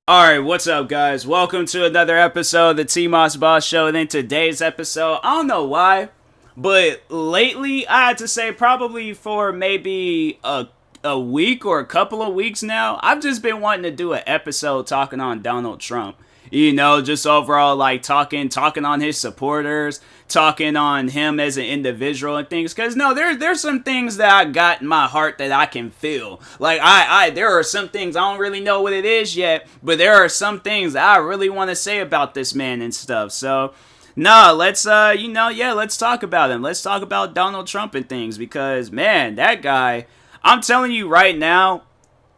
Alright, what's up, guys? Welcome to another episode of the TMossBoss Show. And in today's episode, I don't know why, but lately, I had to say probably for maybe a week or a couple of weeks now, I've just been wanting to do an episode talking on Donald Trump. You know, just overall, like, talking on his supporters, talking on him as an individual and things. Because, no, there's some things that I got in my heart that I can feel. Like, there are some things, I don't really know what it is yet, but there are some things that I really want to say about this man and stuff. So, no, let's talk about him. Let's talk about Donald Trump and things. Because, man, that guy, I'm telling you right now,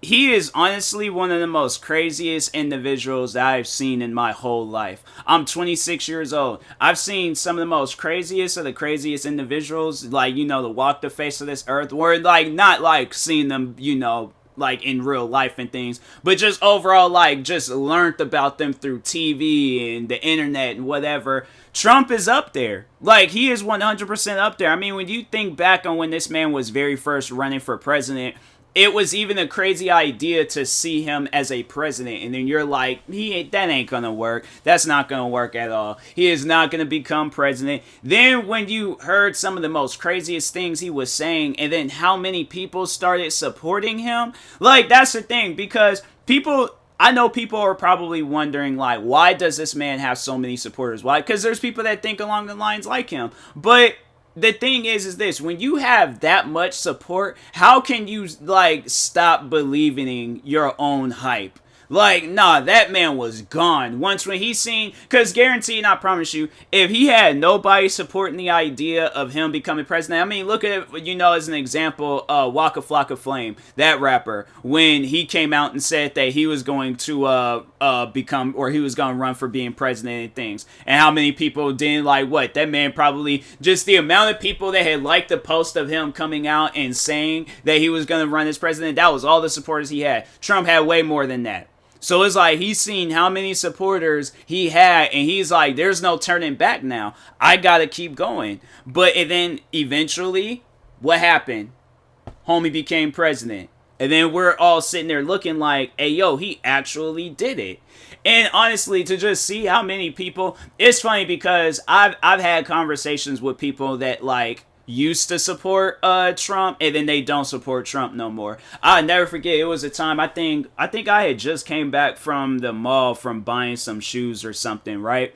he is honestly one of the most craziest individuals that I've seen in my whole life. I'm 26 years old. I've seen some of the most craziest of the craziest individuals, like, you know, to walk the face of this earth. Or, like, not, like, seeing them, you know, like, in real life and things. But just overall, like, just learned about them through TV and the internet and whatever. Trump is up there. Like, he is 100% up there. I mean, when you think back on when this man was very first running for president, it was even a crazy idea to see him as a president, and then you're like, that ain't gonna work. That's not gonna work at all. He is not gonna become president. Then when you heard some of the most craziest things he was saying, and then how many people started supporting him, like, that's the thing, because I know people are probably wondering, like, why does this man have so many supporters? Why? Because there's people that think along the lines like him, but the thing is this, when you have that much support, how can you, like, stop believing in your own hype? Like, nah, that man was gone. Once when he seen, because guaranteed, I promise you, if he had nobody supporting the idea of him becoming president, I mean, look at it, you know, as an example, Waka Flocka Flame, that rapper, when he came out and said that he was going to become, or he was going to run for being president and things, and how many people didn't, like, what, that man probably, just the amount of people that had liked the post of him coming out and saying that he was going to run as president, that was all the supporters he had. Trump had way more than that. So it's like he's seen how many supporters he had, and he's like, there's no turning back now. I gotta keep going. But and then eventually, what happened? Homie became president. And then we're all sitting there looking like, hey, yo, he actually did it. And honestly, to just see how many people, it's funny because I've had conversations with people that, like, used to support Trump, and then they don't support Trump no more. I'll never forget, it was a time, I think I had just came back from the mall from buying some shoes or something, right?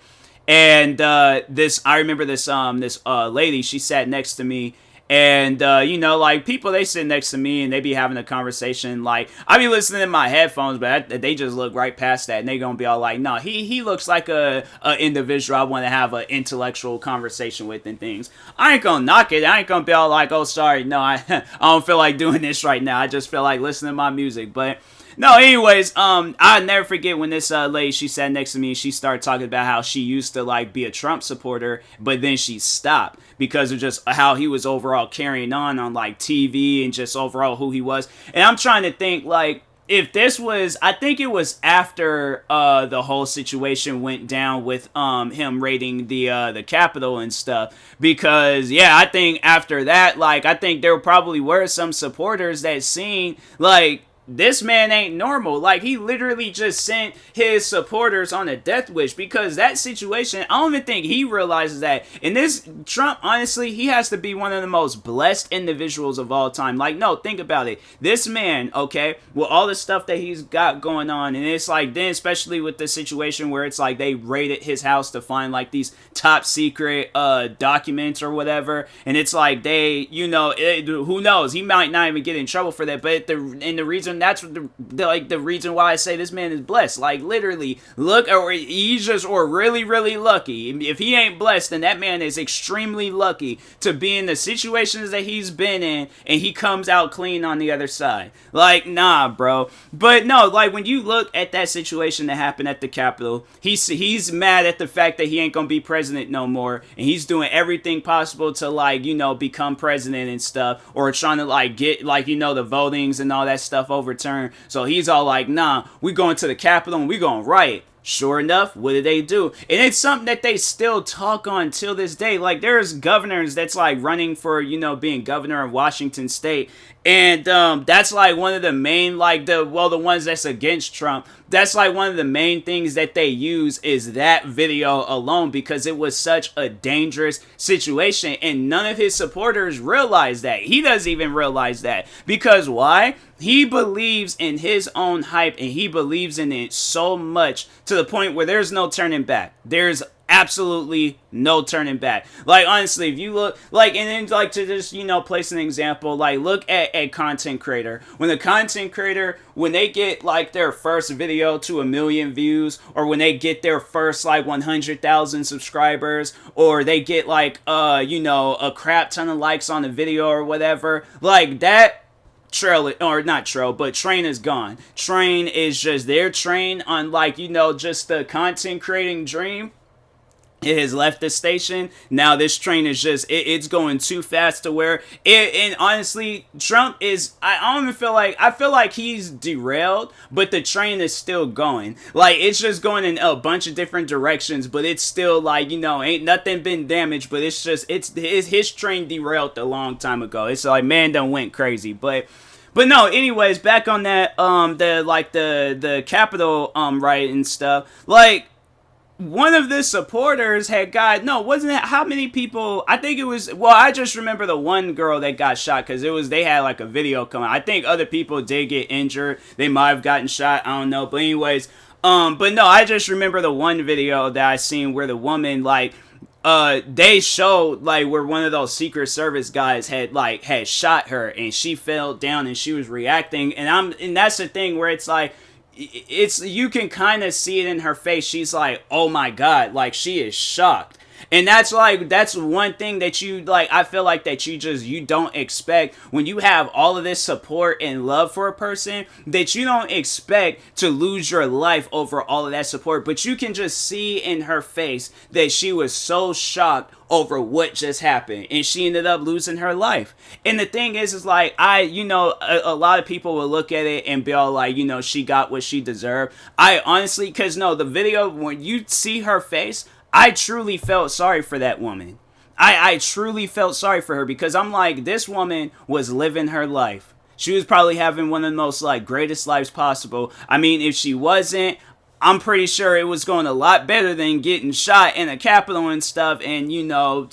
And I remember this lady, she sat next to me, and, you know, like, people, they sit next to me, and they be having a conversation, like, I be listening in my headphones, but they just look right past that, and they gonna be all like, no, he looks like a individual I want to have an intellectual conversation with and things. I ain't gonna knock it. I ain't gonna be all like, oh, sorry, no, I don't feel like doing this right now. I just feel like listening to my music, but no, anyways, I'll never forget when this lady, she sat next to me, and she started talking about how she used to, like, be a Trump supporter, but then she stopped because of just how he was overall carrying on like, TV and just overall who he was. And I'm trying to think, like, if this was, I think it was after the whole situation went down with him raiding the Capitol and stuff, because yeah, I think after that, like, I think there probably were some supporters that seen, like, this man ain't normal. Like, he literally just sent his supporters on a death wish, because that situation, I don't even think he realizes that. And this Trump, honestly, he has to be one of the most blessed individuals of all time. Like, no, think about it. This man, okay, with all the stuff that he's got going on, and it's like, then especially with the situation where it's like they raided his house to find, like, these top secret documents or whatever, and it's like they, you know, who knows, he might not even get in trouble for that. But the reason, that's the reason why I say this man is blessed. Like, literally, look, or he's just, or really, really lucky. If he ain't blessed, then that man is extremely lucky to be in the situations that he's been in, and he comes out clean on the other side. Like, nah, bro. But no, like, when you look at that situation that happened at the Capitol, he's mad at the fact that he ain't gonna be president no more, and he's doing everything possible to, like, you know, become president and stuff, or trying to, like, get, like, you know, the votings and all that stuff overturned. So he's all like, nah, we going to the Capitol and we going to riot. Sure enough, what did they do? And it's something that they still talk on till this day. Like, there's governors that's like running for, being governor of Washington State. And that's like one of the main, like the ones that's against Trump. That's like one of the main things that they use is that video alone, because it was such a dangerous situation. And none of his supporters realize that. He doesn't even realize that. Because why? He believes in his own hype, and he believes in it so much to the point where there's no turning back. There's absolutely no turning back. Like, honestly, if you look, like, and then, like, to just, place an example, like, look at a content creator. When the content creator, when they get, like, their first video to 1 million views, or when they get their first, like, 100,000 subscribers, or they get, like, a crap ton of likes on the video or whatever, like, that train is gone. Train is just their train on, like, just the content creating dream. It has left the station. Now this train is just, it's going too fast to where and honestly, Trump is, I don't even feel like, I feel like he's derailed, but the train is still going. Like, it's just going in a bunch of different directions, but it's still like, ain't nothing been damaged, but it's just, his train derailed a long time ago. It's like, man done went crazy, but no, anyways, back on that, the Capitol, riot and stuff, like, one of the supporters had wasn't it, how many people, I think it was, I just remember the one girl that got shot, because they had, like, a video coming. I think other people did get injured, they might have gotten shot, I don't know, but anyways, but no, I just remember the one video that I seen where the woman, like, they showed, like, where one of those Secret Service guys had shot her, and she fell down, and she was reacting, and that's the thing where it's like, you can kind of see it in her face. She's like, oh my God, like, she is shocked. And that's one thing that I feel like that you don't expect when you have all of this support and love for a person, that you don't expect to lose your life over all of that support. But you can just see in her face that she was so shocked over what just happened, and she ended up losing her life. And the thing is like, a lot of people will look at it and be all like, she got what she deserved. I honestly, because no, the video, when you see her face, I truly felt sorry for that woman. I truly felt sorry for her, because I'm like, this woman was living her life. She was probably having one of the most, like, greatest lives possible. I mean, if she wasn't, I'm pretty sure it was going a lot better than getting shot in a Capitol and stuff, and,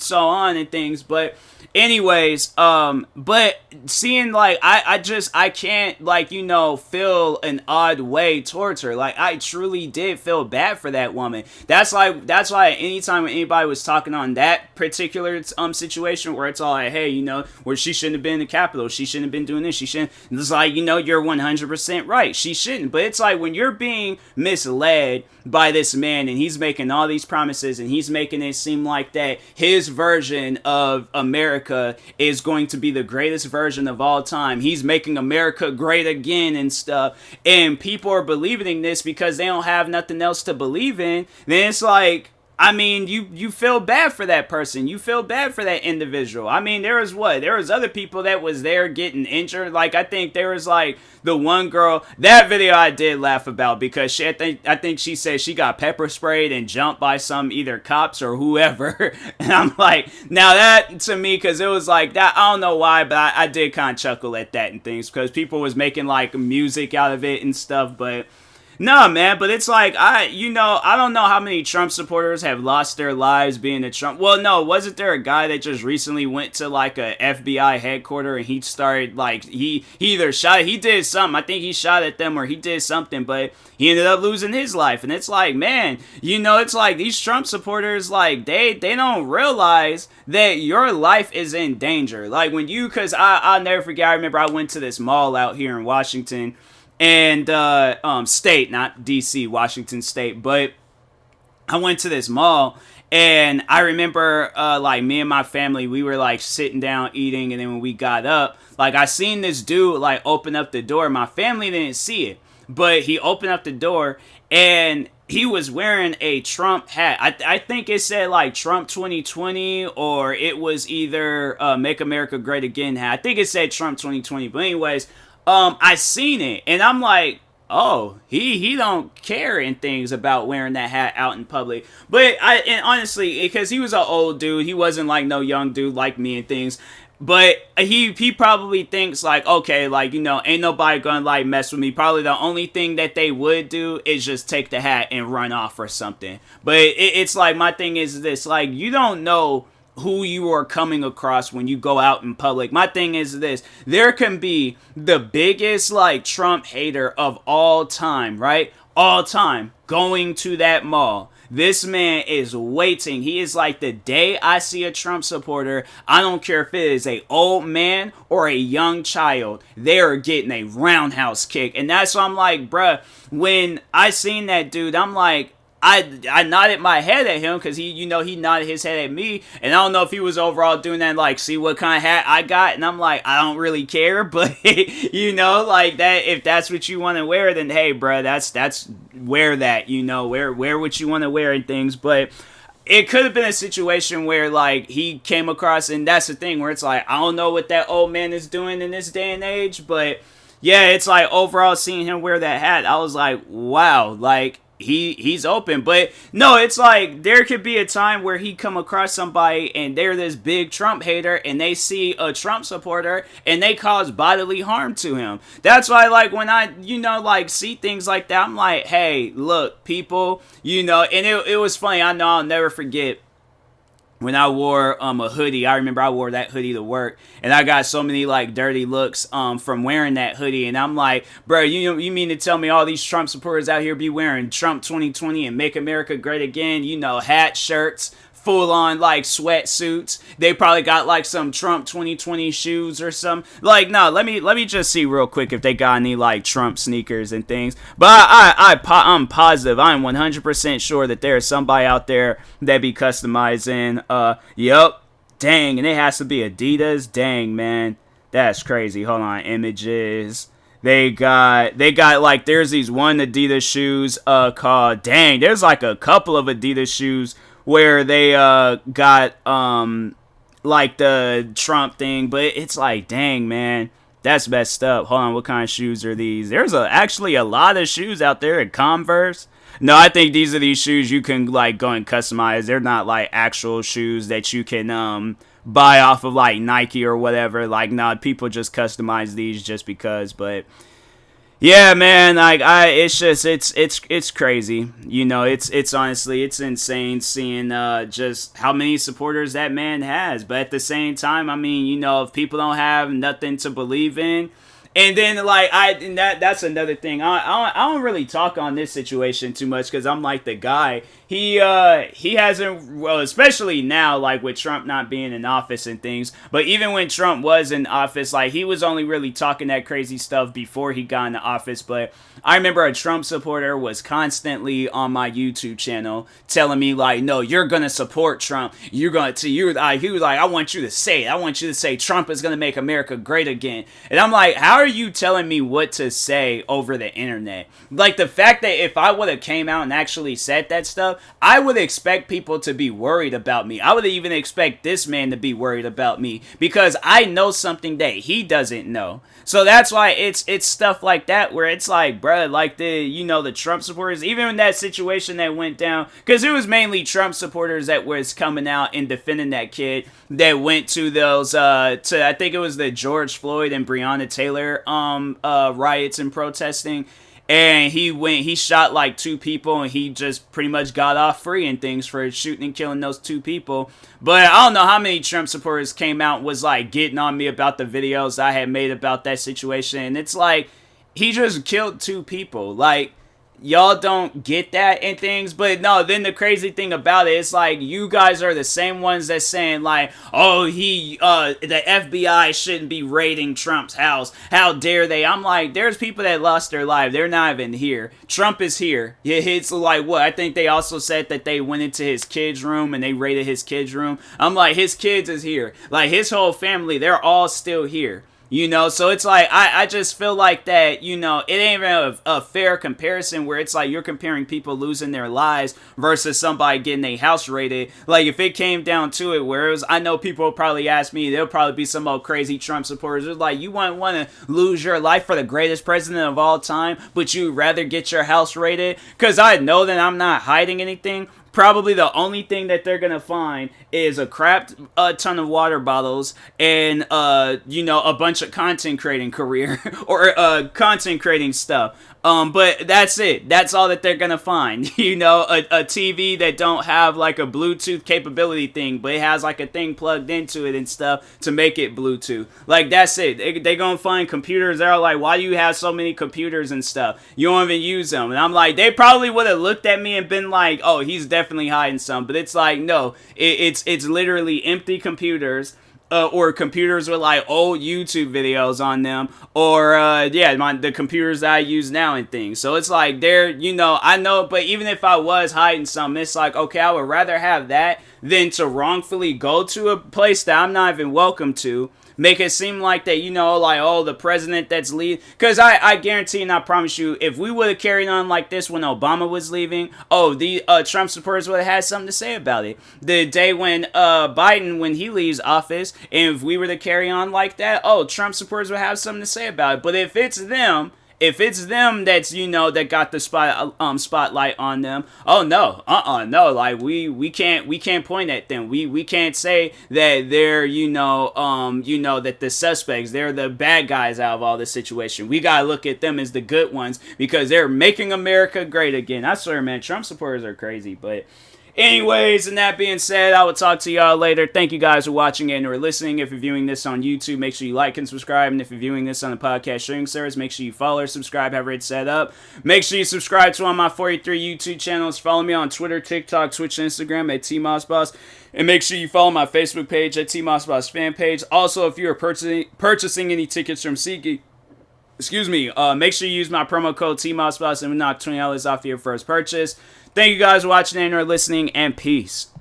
so on and things. But anyways, but seeing, like, I can't, like, feel an odd way towards her. Like, I truly did feel bad for that woman. That's why anytime anybody was talking on that particular situation where it's all like, hey, where she shouldn't have been in the Capitol, she shouldn't have been doing this, she shouldn't, it's like, you're 100% right, she shouldn't. But it's like, when you're being misled by this man, and he's making all these promises, and he's making it seem like that his version of America is going to be the greatest version of all time. He's making America great again and stuff, and people are believing in this because they don't have nothing else to believe in. Then it's like, I mean, you feel bad for that person. You feel bad for that individual. I mean, there was other people that was there getting injured. Like, I think there was, like, the one girl, that video I did laugh about, because I think she said she got pepper sprayed and jumped by some either cops or whoever. And I'm like, now that, to me, because it was like that, I don't know why, but I did kind of chuckle at that and things, because people was making, like, music out of it and stuff, but no, man, but it's like, I don't know how many Trump supporters have lost their lives being a Trump. Well, no, wasn't there a guy that just recently went to, like, a FBI headquarters, and he started, like, he either he did something, I think he shot at them, or he did something, but he ended up losing his life. And it's like, man, it's like, these Trump supporters, like, they don't realize that your life is in danger. Like, when because I'll never forget, I remember I went to this mall out here in Washington, and state, not DC, Washington State, but I went to this mall, and I remember like, me and my family, we were, like, sitting down eating, and then when we got up, like, I seen this dude, like, open up the door. My family didn't see it, but he opened up the door, and he was wearing a Trump hat. I think it said, like, Trump 2020, or it was either Make America Great Again hat. I think it said Trump 2020, but anyways, I seen it, and I'm like, oh, he don't care and things about wearing that hat out in public. But and honestly, because he was an old dude, he wasn't like no young dude like me and things. But he probably thinks like, okay, like, ain't nobody gonna like mess with me. Probably the only thing that they would do is just take the hat and run off or something. But it's like, my thing is this, like, you don't know who you are coming across when you go out in public. My thing is this, there can be the biggest like Trump hater of all time, right? All time, going to that mall. This man is waiting. He is like, the day I see a Trump supporter, I don't care if it is a old man or a young child, they are getting a roundhouse kick. And that's why I'm like, bruh, when I seen that dude, I'm like, I nodded my head at him because he nodded his head at me, and I don't know if he was overall doing that like, see what kind of hat I got, and I'm like, I don't really care, but like that, if that's what you want to wear, then hey, bro, that's wear that, wear what you want to wear and things. But it could have been a situation where like he came across, and that's the thing where it's like, I don't know what that old man is doing in this day and age, but yeah, it's like overall seeing him wear that hat, I was like, wow, like, he's open. But no, it's like there could be a time where he come across somebody and they're this big Trump hater and they see a Trump supporter and they cause bodily harm to him. That's why, like, when I like see things like that, I'm like, hey, look, people, and it was funny. I know I'll never forget when I wore a hoodie. I remember I wore that hoodie to work, and I got so many like dirty looks from wearing that hoodie. And I'm like, bro, you mean to tell me all these Trump supporters out here be wearing Trump 2020 and Make America Great Again? Hat, shirts, full on like sweatsuits. They probably got like some Trump 2020 shoes or some. Like, no, let me just see real quick if they got any like Trump sneakers and things. But I'm positive, I'm 100% sure that there's somebody out there that be customizing. Yup, dang, and it has to be Adidas. Dang, man, that's crazy. Hold on, images. They got like, there's these one Adidas shoes called, dang, there's like a couple of Adidas shoes where they got like the Trump thing, but it's like, dang, man, that's messed up. Hold on, what kind of shoes are these? There's actually a lot of shoes out there at Converse. No, I think these are these shoes you can like go and customize. They're not like actual shoes that you can buy off of like Nike or whatever. Like, nah, people just customize these just because. But yeah, man, like it's just it's crazy. It's honestly, it's insane seeing just how many supporters that man has. But at the same time, I mean, if people don't have nothing to believe in. And then, like, that's another thing. I don't really talk on this situation too much because I'm like the guy. He hasn't, well, especially now, like with Trump not being in office and things. But even when Trump was in office, like, he was only really talking that crazy stuff before he got into office. But I remember a Trump supporter was constantly on my YouTube channel telling me like, no, you're gonna support Trump. He was like, I want you to say it. I want you to say Trump is gonna make America great again. And I'm like, how are you telling me what to say over the internet? Like, the fact that if I would have came out and actually said that stuff, I would expect people to be worried about me. I would even expect this man to be worried about me because I know something that he doesn't know. So that's why it's stuff like that where it's like, bruh, like the Trump supporters, even in that situation that went down, because it was mainly Trump supporters that was coming out and defending that kid that went to those I think it was the George Floyd and Breonna Taylor riots and protesting. And he shot like 2 people and he just pretty much got off free and things for shooting and killing those 2 people. But I don't know how many Trump supporters came out and was like getting on me about the videos I had made about that situation. And it's like, he just killed 2 people. Like, y'all don't get that and things. But no, then the crazy thing about it, it's like, you guys are the same ones that's saying like, oh, the FBI shouldn't be raiding Trump's house. How dare they? I'm like, there's people that lost their life. They're not even here. Trump is here. It's like, what? I think they also said that they went into his kid's room and they raided his kid's room. I'm like, his kids is here. Like, his whole family, they're all still here. You know, so it's like, I just feel like that, you know, it ain't even a fair comparison where it's like you're comparing people losing their lives versus somebody getting their house raided. Like, if it came down to it, where it was, I know people will probably ask me, there'll probably be some old crazy Trump supporters. It's like, you wouldn't want to lose your life for the greatest president of all time, but you'd rather get your house raided? Because I know that I'm not hiding anything. Probably the only thing that they're gonna find is a crap ton of water bottles and you know, a bunch of content creating career or content creating stuff. But that's it. That's all that they're gonna find. You know, a TV that don't have like a Bluetooth capability thing, but it has like a thing plugged into it and stuff to make it Bluetooth. Like, that's it. They gonna find computers that are like, why do you have so many computers and stuff? You don't even use them. And I'm like, they probably would have looked at me and been like, oh, he's definitely hiding some. But it's like, no, it's literally empty computers. Or computers with like old YouTube videos on them, or the computers that I use now and things. So it's like, they're, you know, I know, but even if I was hiding something, it's like, okay, I would rather have that than to wrongfully go to a place that I'm not even welcome to. Make it seem like that, you know, like, oh, the president that's leaving. Because I guarantee and I promise you, if we would have carried on like this when Obama was leaving, oh, the Trump supporters would have had something to say about it. The day when Biden, when he leaves office, and if we were to carry on like that, oh, Trump supporters would have something to say about it. But if it's them that's, you know, that got the spotlight on them, oh no, no, like we can't point at them. We can't say that they're, you know, that the suspects, they're the bad guys out of all this situation. We gotta look at them as the good ones because they're making America great again. I swear, man, Trump supporters are crazy. But anyways, and that being said, I will talk to y'all later. Thank you guys for watching and or listening. If you're viewing this on YouTube, make sure you like and subscribe. And if you're viewing this on the podcast streaming service, make sure you follow or subscribe, however it's set up. Make sure you subscribe to one of my 43 YouTube channels. Follow me on Twitter, TikTok, Twitch, and Instagram at TMossBoss. And make sure you follow my Facebook page at TMossBoss fan page. Also, if you are purchasing any tickets from SeatGeek, make sure you use my promo code TMossBoss and we'll knock $20 off your first purchase. Thank you guys for watching and or listening, and peace.